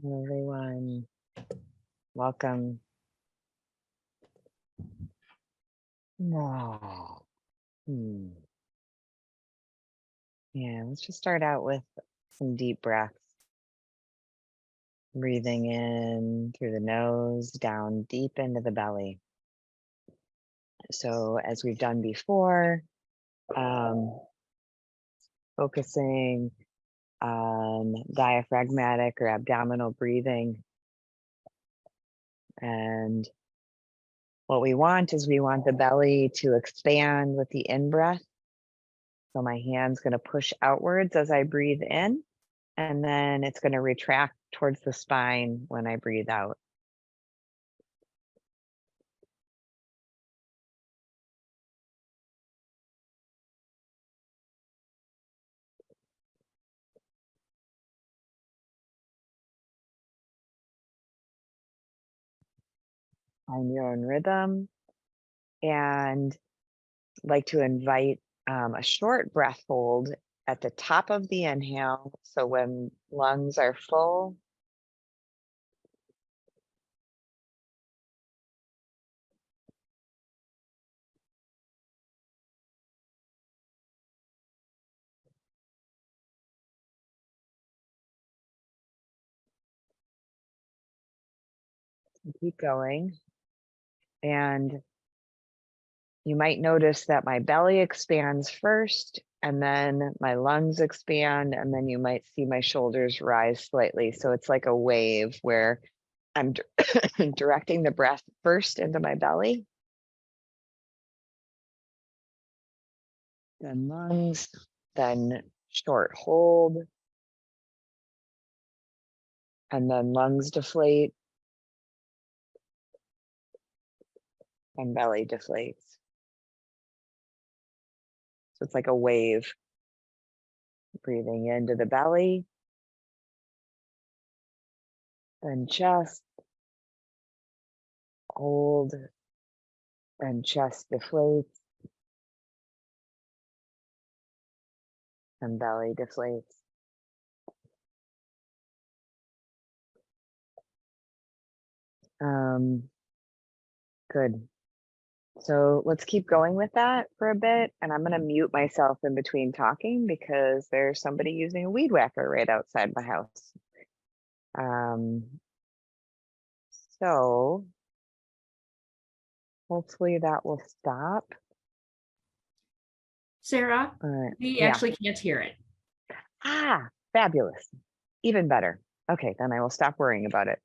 Hello, everyone. Welcome. No. Yeah, let's just start out with some deep breaths. Breathing in through the nose, down deep into the belly. So as we've done before, focusing on diaphragmatic or abdominal breathing. And what we want is we want the belly to expand with the in-breath. So my hand's going to push outwards as I breathe in, and then it's going to retract towards the spine when I breathe out. Find your own rhythm, and like to invite a short breath hold at the top of the inhale. So when lungs are full, keep going. And you might notice that my belly expands first, and then my lungs expand, and then you might see my shoulders rise slightly. So it's like a wave where I'm directing the breath first into my belly, then lungs, then short hold, and then lungs deflate, and belly deflates. So it's like a wave. Breathing into the belly, then chest, hold, and chest deflates, and belly deflates. Good. So let's keep going with that for a bit. And I'm going to mute myself in between talking because there's somebody using a weed whacker right outside my house. So hopefully that will stop. Sarah, we actually can't hear it. Ah, fabulous. Even better. Okay, then I will stop worrying about it.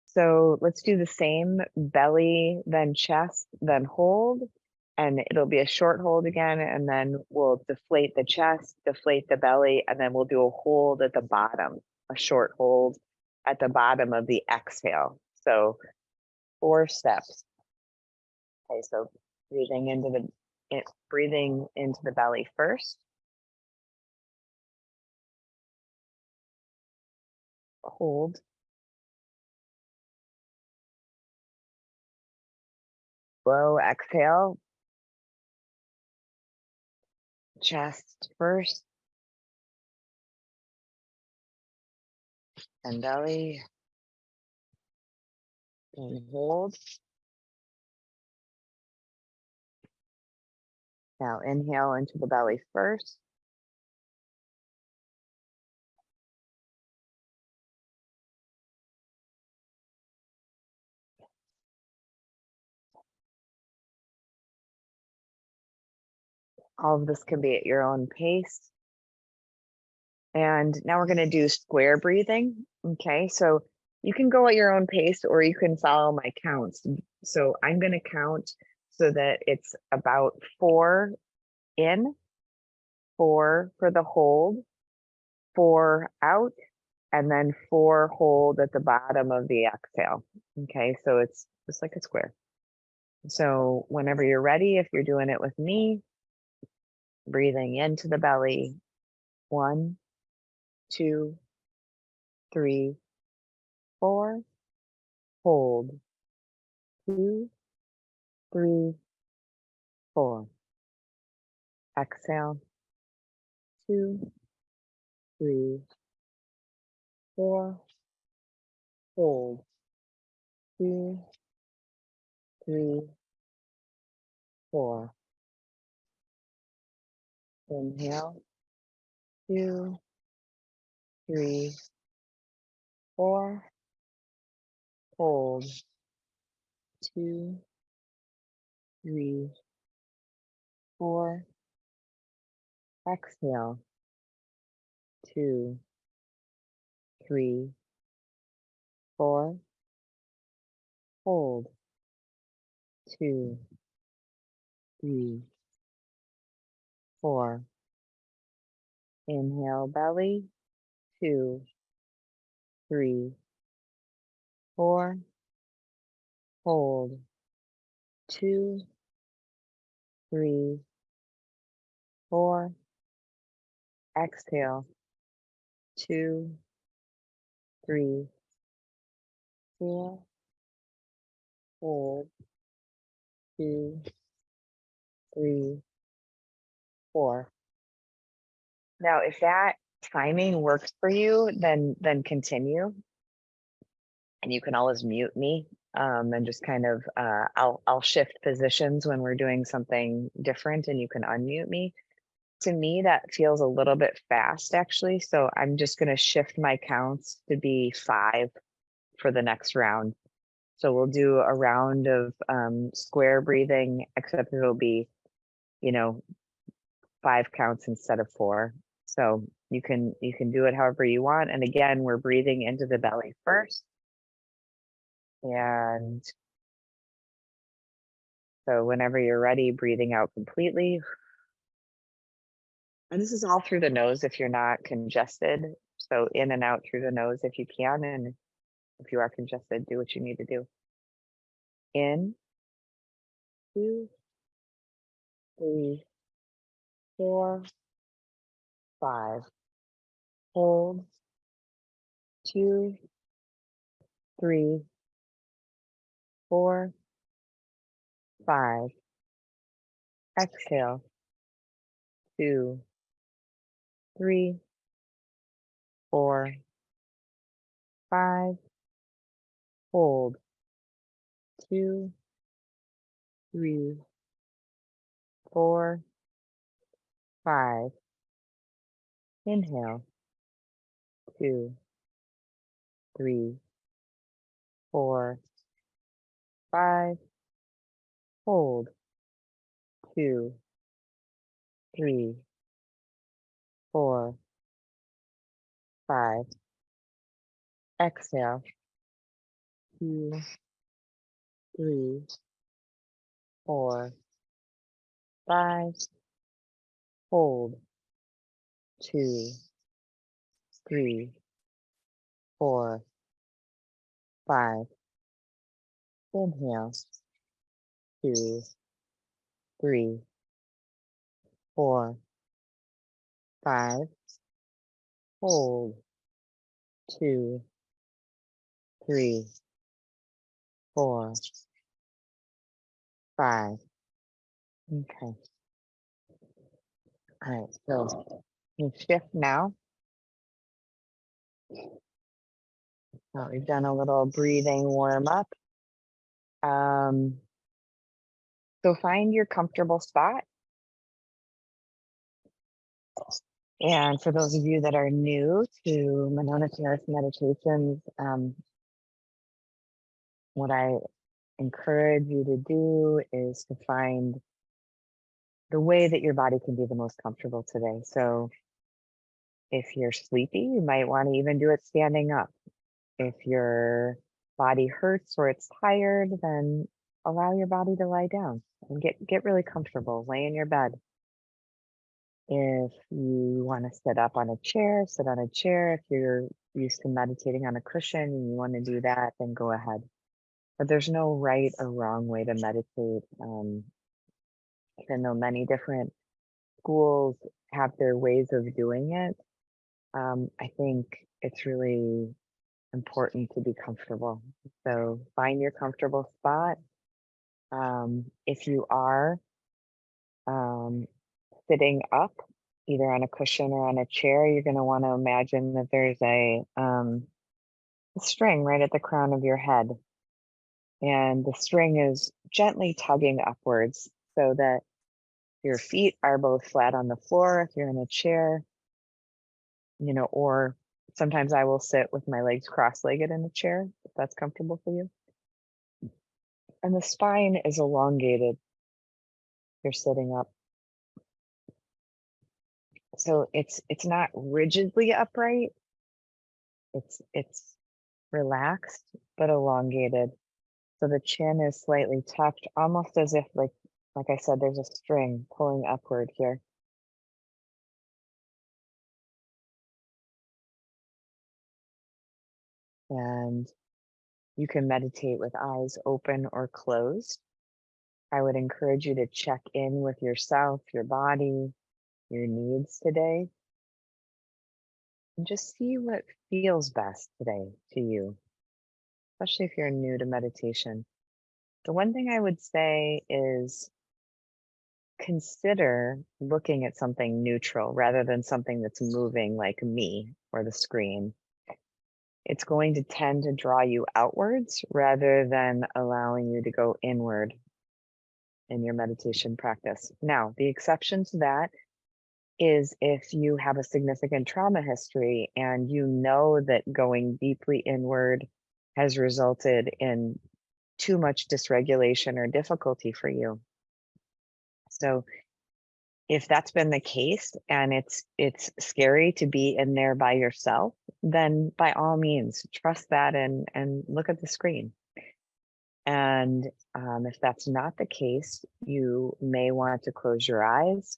So let's do the same belly, then chest, then hold. And it'll be a short hold again, and then we'll deflate the chest, deflate the belly, and then we'll do a hold at the bottom, a short hold at the bottom of the exhale. So 4 steps. Okay, so breathing into the belly first. Hold. Slow exhale. Chest first. And belly. And hold. Now inhale into the belly first. All of this can be at your own pace. And now we're going to do square breathing. Okay, so you can go at your own pace or you can follow my counts. So I'm going to count so that it's about 4 in, 4 for the hold, 4 out, and then 4 hold at the bottom of the exhale. Okay, so it's just like a square. So whenever you're ready, if you're doing it with me, breathing into the belly, 1, 2, 3, 4, hold, 2, 3, 4. Exhale, 2, 3, 4, hold, 2, 3, 4. Inhale, 2, 3, 4. Hold, 2, 3, 4. Exhale, 2, 3, 4. Hold, 2, 3, 4. Inhale, belly, 2, 3, 4. Hold, 2, 3, 4. Exhale, 2, 3, 4. Hold, 2, 3, 4. Now, if that timing works for you, then continue, and you can always mute me, and just kind of I'll shift positions when we're doing something different, and you can unmute me. To me, that feels a little bit fast, actually. So I'm just going to shift my counts to be 5 for the next round. So we'll do a round of square breathing, except it'll be, 5 counts instead of 4. So you can do it however you want. And again, we're breathing into the belly first. And so whenever you're ready, breathing out completely. And this is all through the nose if you're not congested. So in and out through the nose if you can. And if you are congested, do what you need to do. In, 2, 3, 4, 5. Hold, 2, 3, 4, 5. Exhale, 2, 3, 4, 5. Hold, 2, 3, 4, 5. Inhale, 2, 3, 4, 5. Hold, 2, 3, 4, 5. Exhale, 2, 3, 4, 5. Hold, 2, 3, 4, 5. Inhale, 2, 3, 4, 5. Hold, 2, 3, 4, 5. Okay. All right. So you shift now. So we've done a little breathing warm up. So find your comfortable spot. And for those of you that are new to Monona Terrace meditations, what I encourage you to do is to find the way that your body can be the most comfortable today. So if you're sleepy, you might want to even do it standing up. If your body hurts or it's tired, then allow your body to lie down and get really comfortable. Lay in your bed. If you want to sit up on a chair, sit on a chair. If you're used to meditating on a cushion and you want to do that, then go ahead. But there's no right or wrong way to meditate. Even though many different schools have their ways of doing it, I think it's really important to be comfortable. So find your comfortable spot. If you are sitting up, either on a cushion or on a chair, you're going to want to imagine that there's a the string right at the crown of your head. And the string is gently tugging upwards so that your feet are both flat on the floor if you're in a chair, or sometimes I will sit with my legs cross-legged in a chair if that's comfortable for you. And the spine is elongated. You're sitting up. So it's not rigidly upright. It's relaxed but elongated. So the chin is slightly tucked, almost as if like I said, there's a string pulling upward here. And you can meditate with eyes open or closed. I would encourage you to check in with yourself, your body, your needs today, and just see what feels best today to you, especially if you're new to meditation. The one thing I would say is consider looking at something neutral rather than something that's moving like me or the screen. It's going to tend to draw you outwards rather than allowing you to go inward in your meditation practice. Now, the exception to that is if you have a significant trauma history and you know that going deeply inward has resulted in too much dysregulation or difficulty for you. So if that's been the case and it's scary to be in there by yourself, then by all means trust that and look at the screen. And if that's not the case, you may want to close your eyes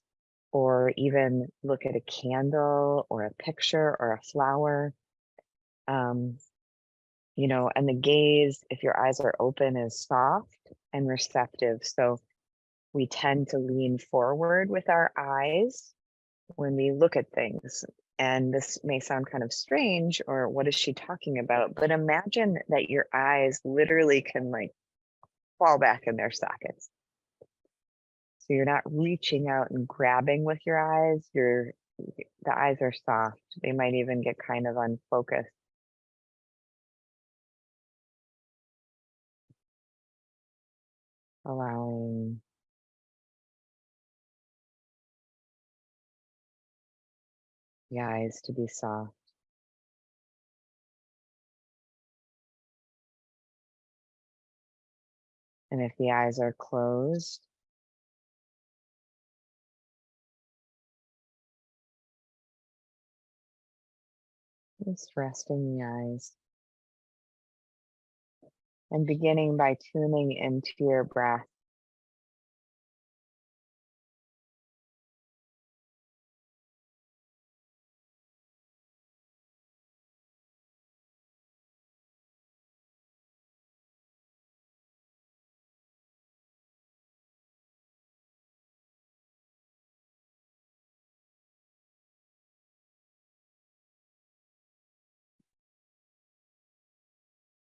or even look at a candle or a picture or a flower. Um, and the gaze, if your eyes are open, is soft and receptive. So we tend to lean forward with our eyes when we look at things. And this may sound kind of strange, or what is she talking about? But imagine that your eyes literally can fall back in their sockets. So you're not reaching out and grabbing with your eyes. The eyes are soft. They might even get kind of unfocused. Allowing the eyes to be soft. And if the eyes are closed, just resting the eyes and beginning by tuning into your breath.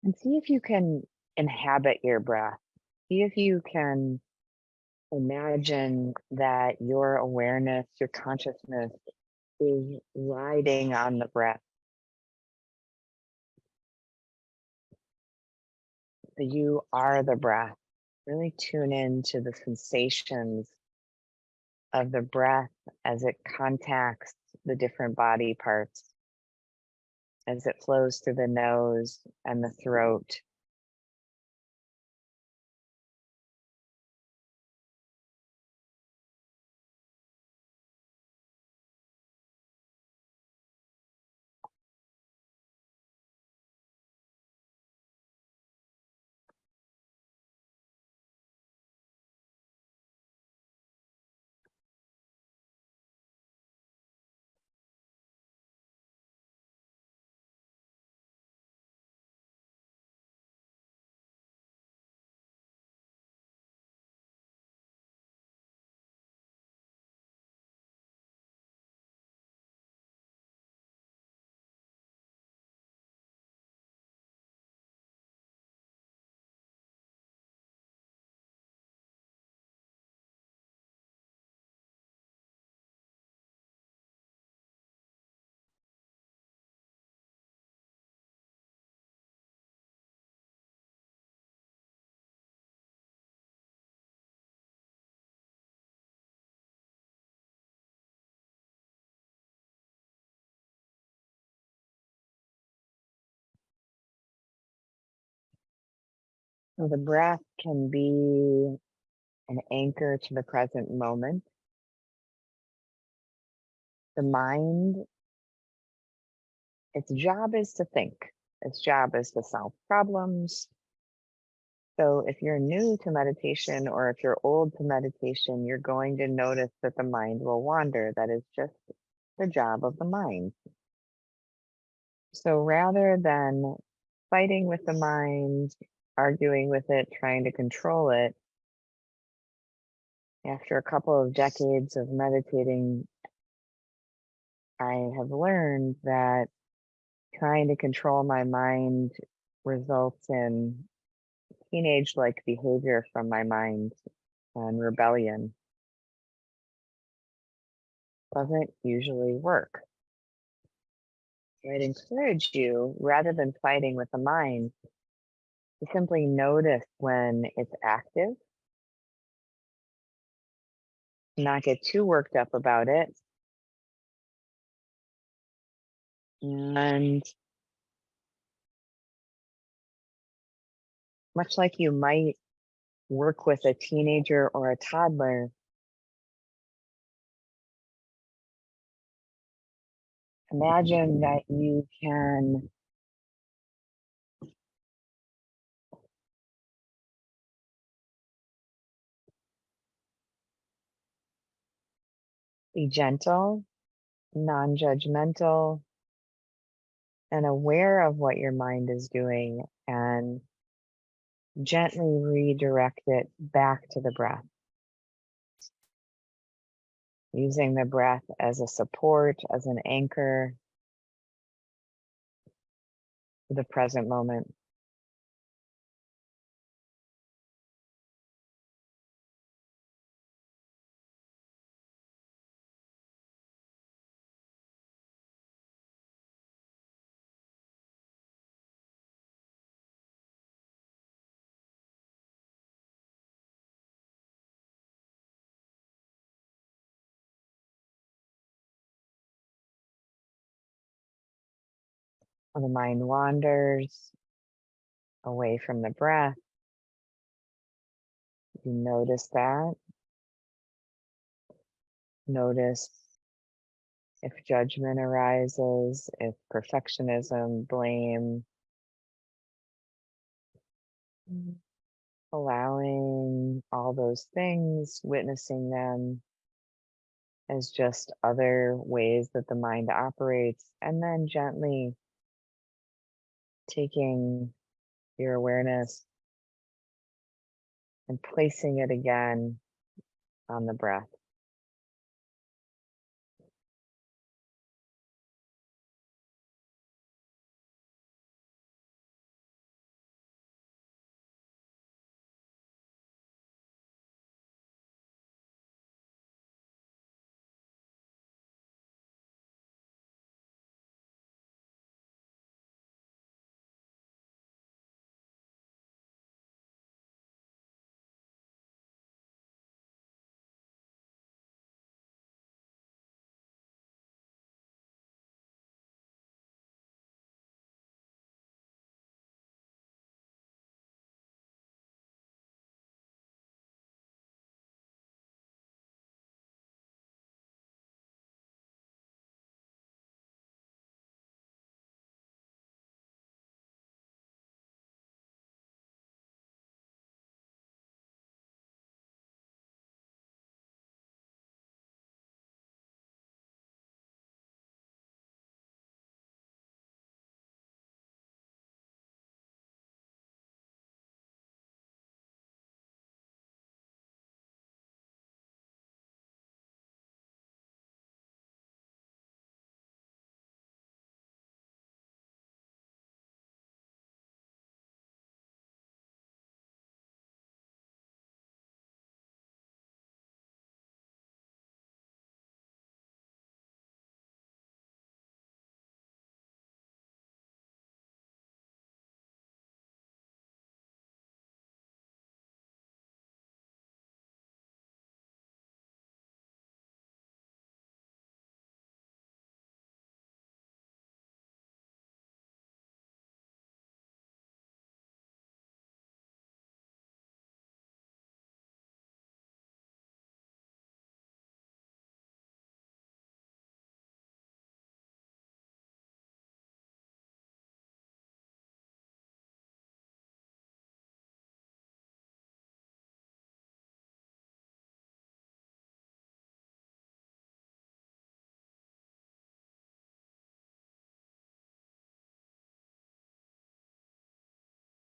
And see if you can inhabit your breath. See if you can imagine that your awareness, your consciousness is riding on the breath. That you are the breath. Really tune in to the sensations of the breath as it contacts the different body parts, as it flows through the nose and the throat. So the breath can be an anchor to the present moment. The mind, its job is to think. Its job is to solve problems. So if you're new to meditation or if you're old to meditation, you're going to notice that the mind will wander. That is just the job of the mind. So rather than fighting with the mind, arguing with it, trying to control it, after a couple of decades of meditating, I have learned that trying to control my mind results in teenage-like behavior from my mind and rebellion. Doesn't usually work. I'd encourage you, rather than fighting with the mind, to simply notice when it's active, not get too worked up about it, and much like you might work with a teenager or a toddler, imagine that you can be gentle, non-judgmental, and aware of what your mind is doing and gently redirect it back to the breath, using the breath as a support, as an anchor to the present moment. When the mind wanders away from the breath, you notice that. Notice if judgment arises, if perfectionism, blame, allowing all those things, witnessing them as just other ways that the mind operates, and then gently taking your awareness and placing it again on the breath.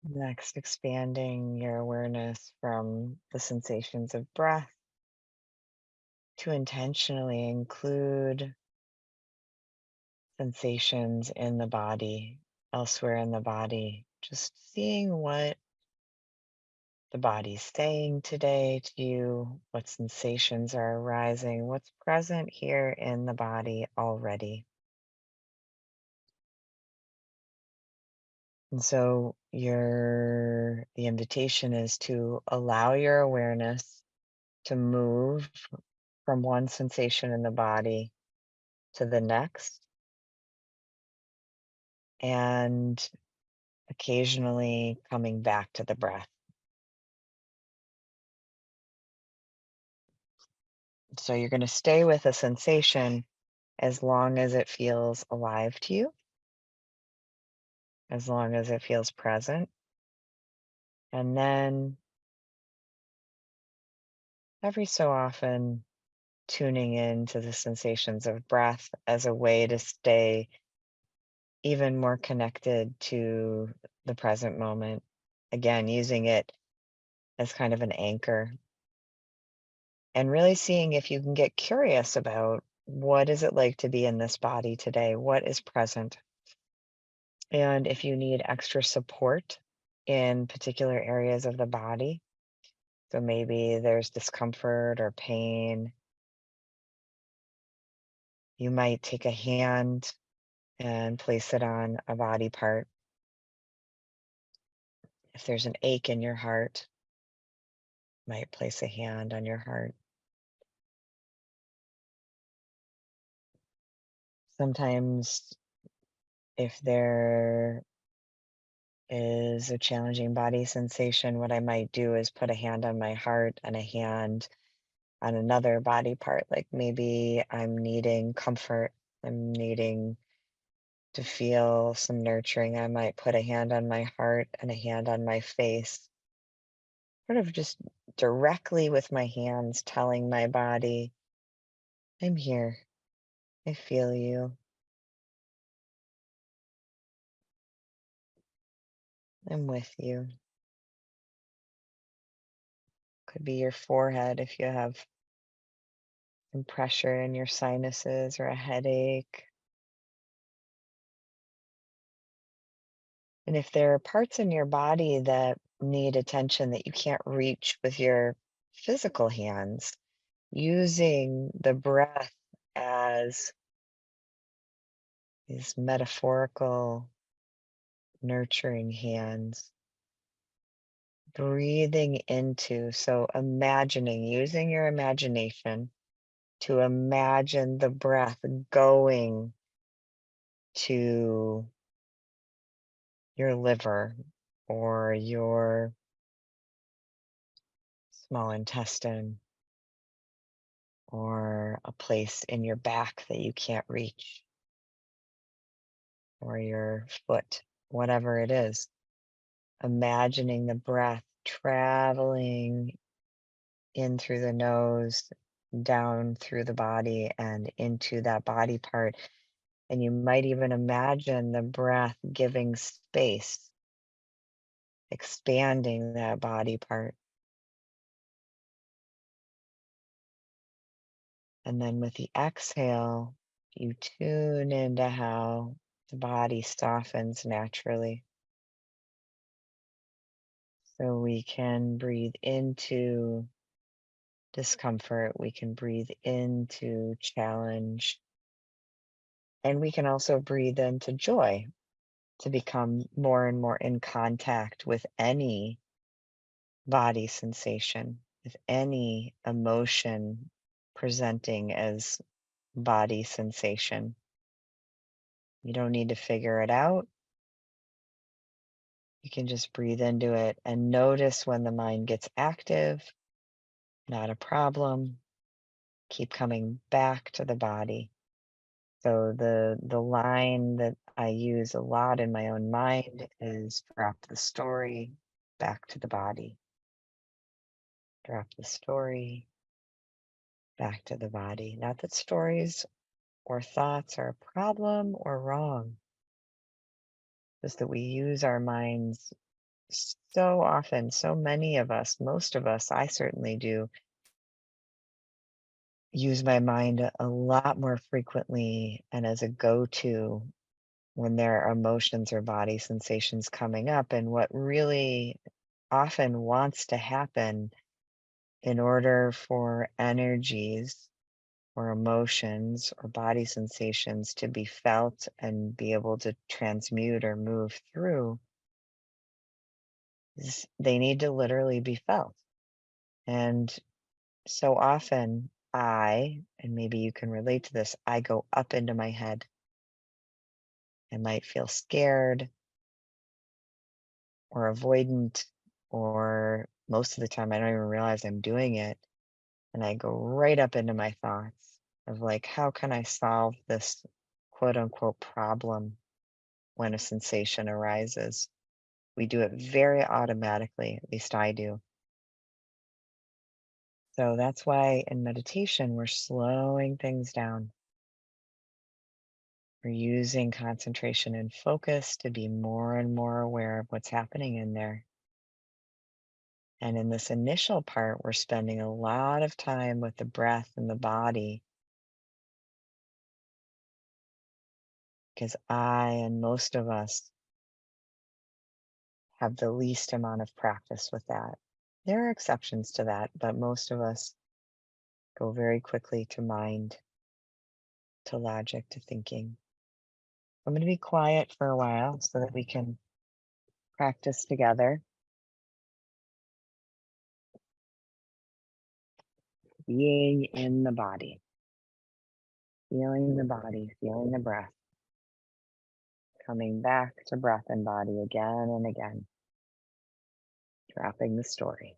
Next, expanding your awareness from the sensations of breath to intentionally include sensations in the body, elsewhere in the body, just seeing what the body's saying today to you, what sensations are arising, what's present here in the body already. And so the invitation is to allow your awareness to move from one sensation in the body to the next, and occasionally coming back to the breath. So you're going to stay with a sensation as long as it feels alive to you, as long as it feels present. And then every so often, tuning into the sensations of breath as a way to stay even more connected to the present moment. Again, using it as kind of an anchor and really seeing if you can get curious about what is it like to be in this body today? What is present? And if you need extra support in particular areas of the body, so maybe there's discomfort or pain, you might take a hand and place it on a body part. If there's an ache in your heart, you might place a hand on your heart. Sometimes, if there is a challenging body sensation, what I might do is put a hand on my heart and a hand on another body part. Like maybe I'm needing comfort, I'm needing to feel some nurturing. I might put a hand on my heart and a hand on my face, sort of just directly with my hands telling my body, I'm here, I feel you, I'm with you. Could be your forehead if you have some pressure in your sinuses or a headache. And if there are parts in your body that need attention that you can't reach with your physical hands, using the breath as these metaphorical, nurturing hands, breathing into, so imagining, using your imagination to imagine the breath going to your liver or your small intestine or a place in your back that you can't reach or your foot, whatever it is. Imagining the breath traveling in through the nose, down through the body, and into that body part. And you might even imagine the breath giving space, expanding that body part. And then with the exhale, you tune into how the body softens naturally. So we can breathe into discomfort, we can breathe into challenge, and we can also breathe into joy to become more and more in contact with any body sensation, with any emotion presenting as body sensation. You don't need to figure it out. You can just breathe into it and notice when the mind gets active, not a problem. Keep coming back to the body. So the line that I use a lot in my own mind is drop the story, back to the body. Drop the story, back to the body. Not that stories or thoughts are a problem or wrong, just that we use our minds so often, so many of us, most of us, I certainly do, use my mind a lot more frequently and as a go-to when there are emotions or body sensations coming up. And what really often wants to happen in order for energies or emotions or body sensations to be felt and be able to transmute or move through is they need to literally be felt. And so often and maybe you can relate to this, I go up into my head. I might feel scared or avoidant, or most of the time I don't even realize I'm doing it. And I go right up into my thoughts of like, how can I solve this quote unquote problem when a sensation arises? We do it very automatically, at least I do. So that's why in meditation, we're slowing things down. We're using concentration and focus to be more and more aware of what's happening in there. And in this initial part, we're spending a lot of time with the breath and the body because I and most of us have the least amount of practice with that. There are exceptions to that, but most of us go very quickly to mind, to logic, to thinking. I'm going to be quiet for a while so that we can practice together. Being in the body, feeling the body, feeling the breath, coming back to breath and body again and again, dropping the story.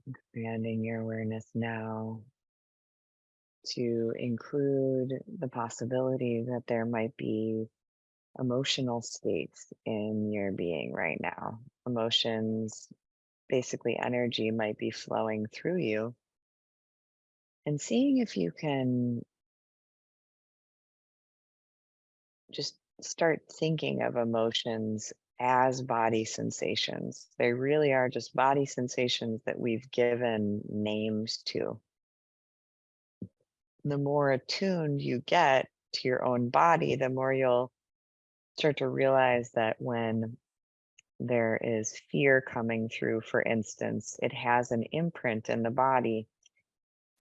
Expanding your awareness now to include the possibility that there might be emotional states in your being right now. Emotions, basically energy, might be flowing through you, and seeing if you can just start thinking of emotions as body sensations. They really are just body sensations that we've given names to. The more attuned you get to your own body, the more you'll start to realize that when there is fear coming through, for instance, it has an imprint in the body.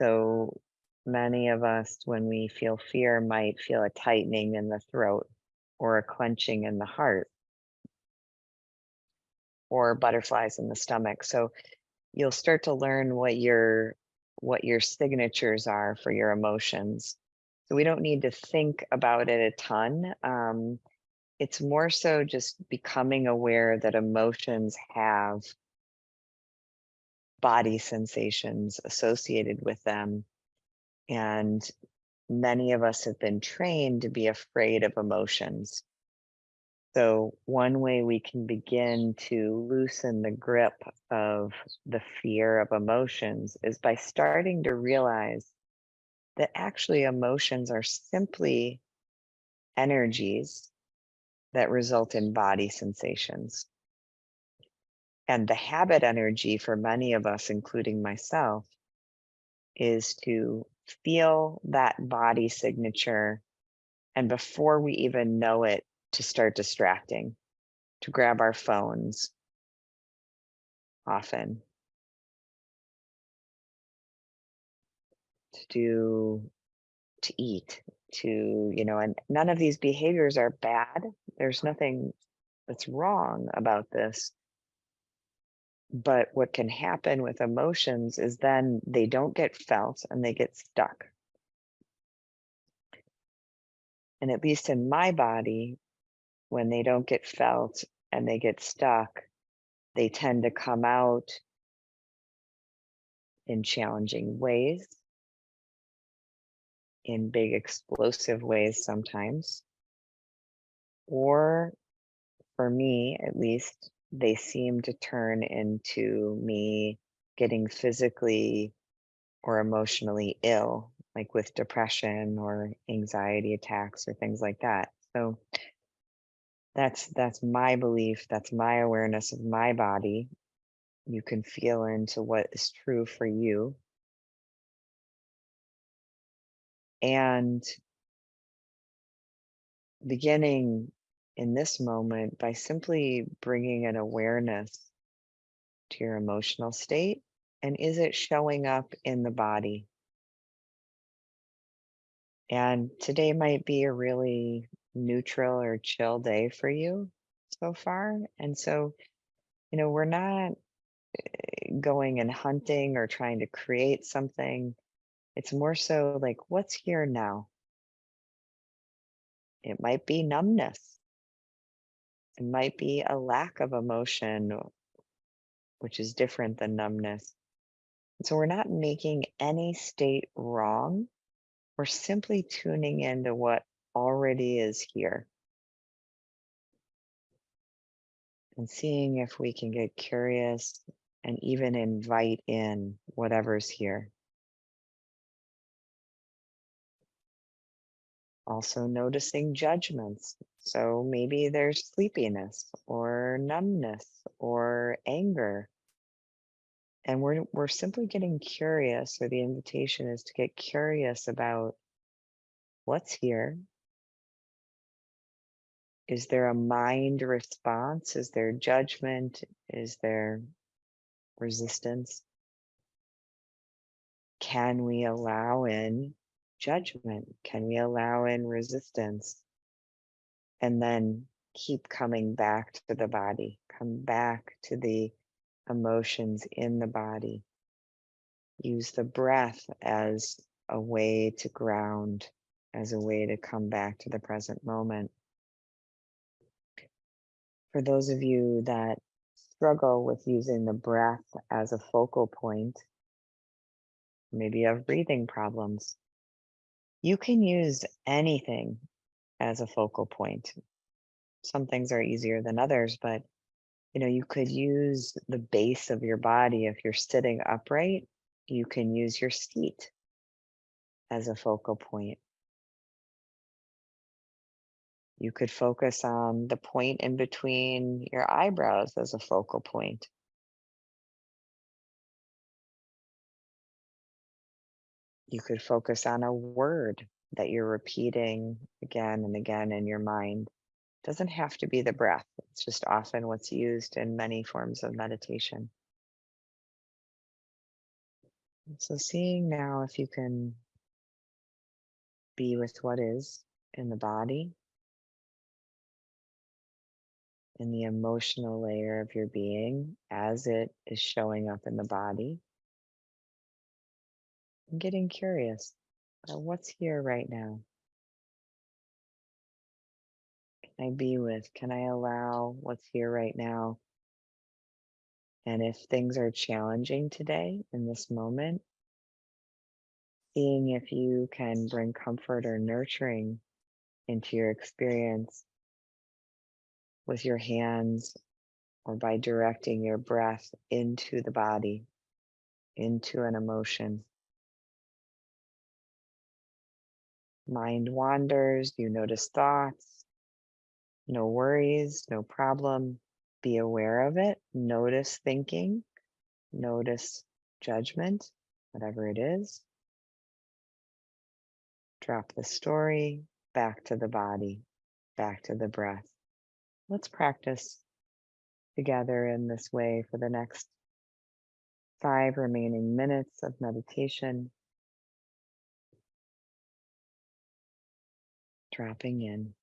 So many of us, when we feel fear, might feel a tightening in the throat or a clenching in the heart or butterflies in the stomach. So you'll start to learn what your signatures are for your emotions. So we don't need to think about it a ton. It's more so just becoming aware that emotions have body sensations associated with them. And many of us have been trained to be afraid of emotions. So, one way we can begin to loosen the grip of the fear of emotions is by starting to realize that actually emotions are simply energies that result in body sensations. And the habit energy for many of us, including myself, is to feel that body signature. And before we even know it, to start distracting, to grab our phones often, to do, to eat, and none of these behaviors are bad. There's nothing that's wrong about this. But what can happen with emotions is then they don't get felt and they get stuck. And at least in my body, when they don't get felt and they get stuck, they tend to come out in challenging ways, in big explosive ways sometimes. Or for me, at least, they seem to turn into me getting physically or emotionally ill, like with depression or anxiety attacks or things like that. So that's my belief, that's my awareness of my body. You can feel into what is true for you. And beginning in this moment by simply bringing an awareness to your emotional state. And is it showing up in the body? And today might be a really neutral or chill day for you so far. And so, we're not going and hunting or trying to create something. It's more so like, what's here now? It might be numbness. It might be a lack of emotion, which is different than numbness. So we're not making any state wrong. We're simply tuning into what already is here and seeing if we can get curious and even invite in whatever's here. Also noticing judgments. So maybe there's sleepiness or numbness or anger. And we're simply getting curious, or the invitation is to get curious about what's here. Is there a mind response? Is there judgment? Is there resistance? Can we allow in judgment? Can we allow in resistance? And then keep coming back to the body, come back to the emotions in the body. Use the breath as a way to ground, as a way to come back to the present moment. For those of you that struggle with using the breath as a focal point, maybe you have breathing problems, you can use anything as a focal point. Some things are easier than others, but you could use the base of your body. If you're sitting upright, you can use your seat as a focal point. You could focus on the point in between your eyebrows as a focal point. You could focus on a word that you're repeating again and again in your mind. Doesn't have to be the breath. It's just often what's used in many forms of meditation. So seeing now if you can be with what is in the body, in the emotional layer of your being as it is showing up in the body, and getting curious about what's here right now. Can I be with? Can I allow what's here right now? And if things are challenging today in this moment, seeing if you can bring comfort or nurturing into your experience with your hands or by directing your breath into the body, into an emotion. Mind wanders, you notice thoughts, no worries, no problem. Be aware of it. Notice thinking, notice judgment, whatever it is. Drop the story, back to the body, back to the breath. Let's practice together in this way for the next 5 remaining minutes of meditation. Dropping in.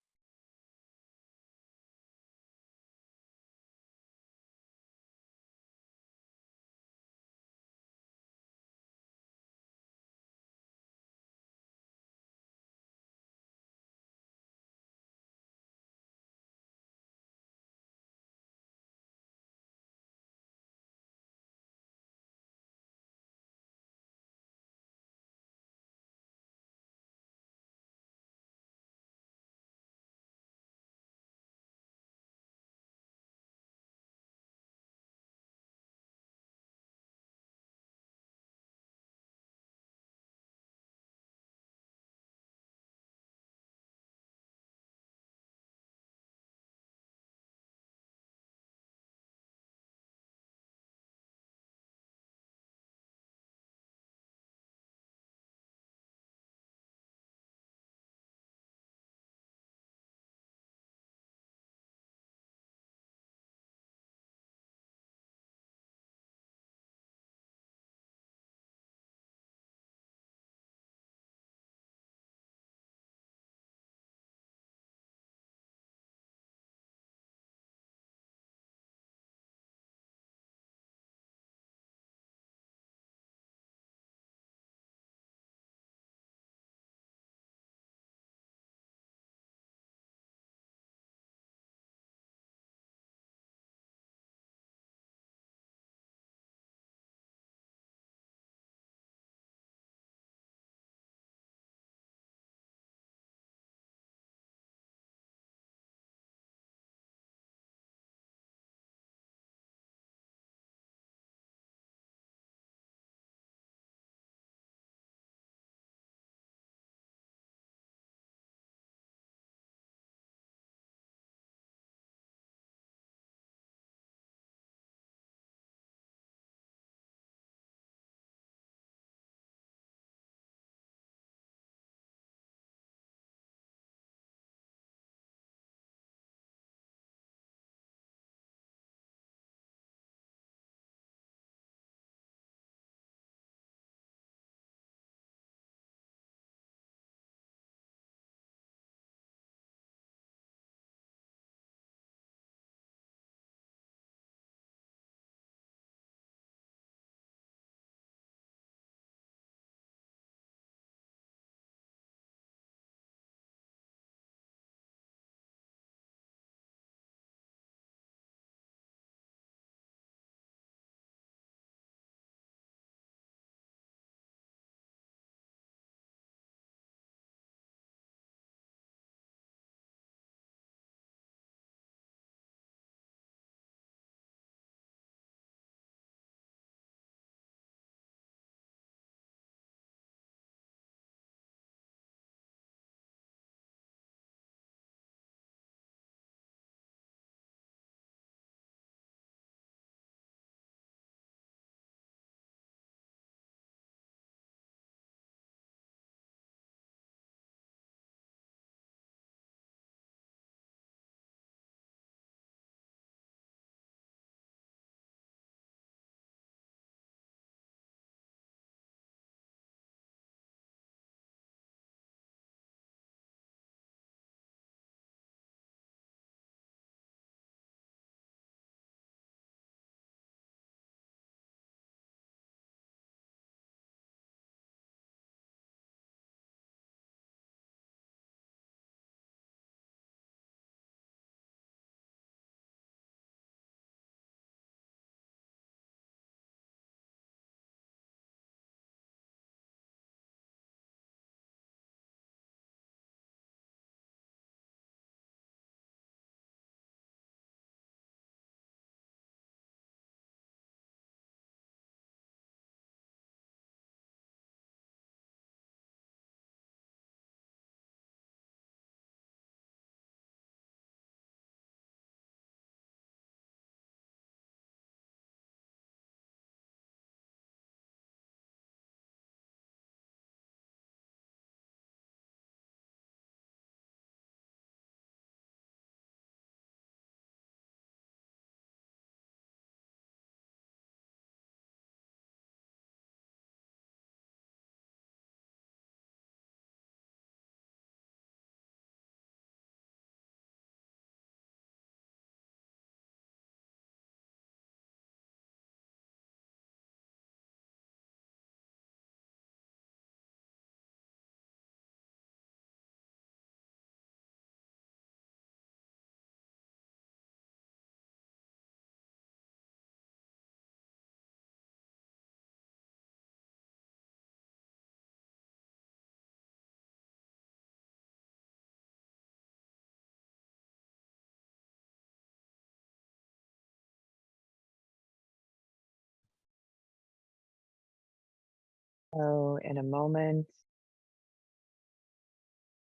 So in a moment,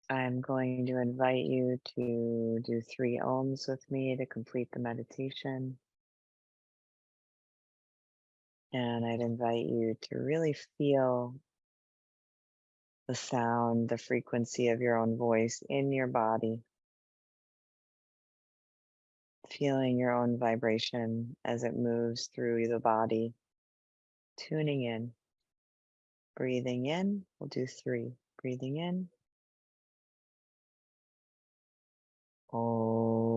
I'm going to invite you to do 3 ohms with me to complete the meditation. And I'd invite you to really feel the sound, the frequency of your own voice in your body, feeling your own vibration as it moves through the body, tuning in, breathing in. We'll do 3. Breathing in. Oh.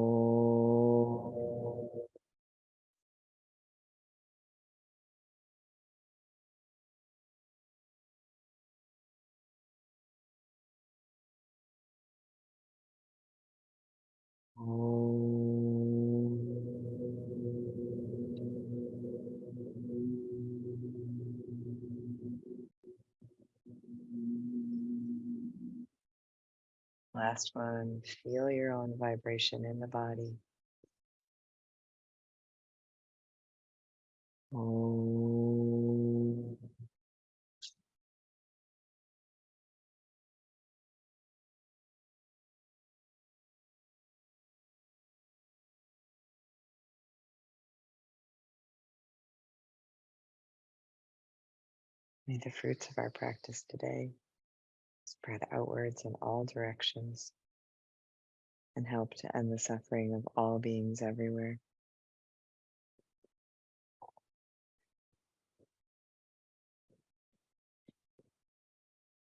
Last one, feel your own vibration in the body. Oh. May the fruits of our practice today spread outwards in all directions and help to end the suffering of all beings everywhere.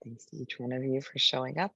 Thanks to each one of you for showing up.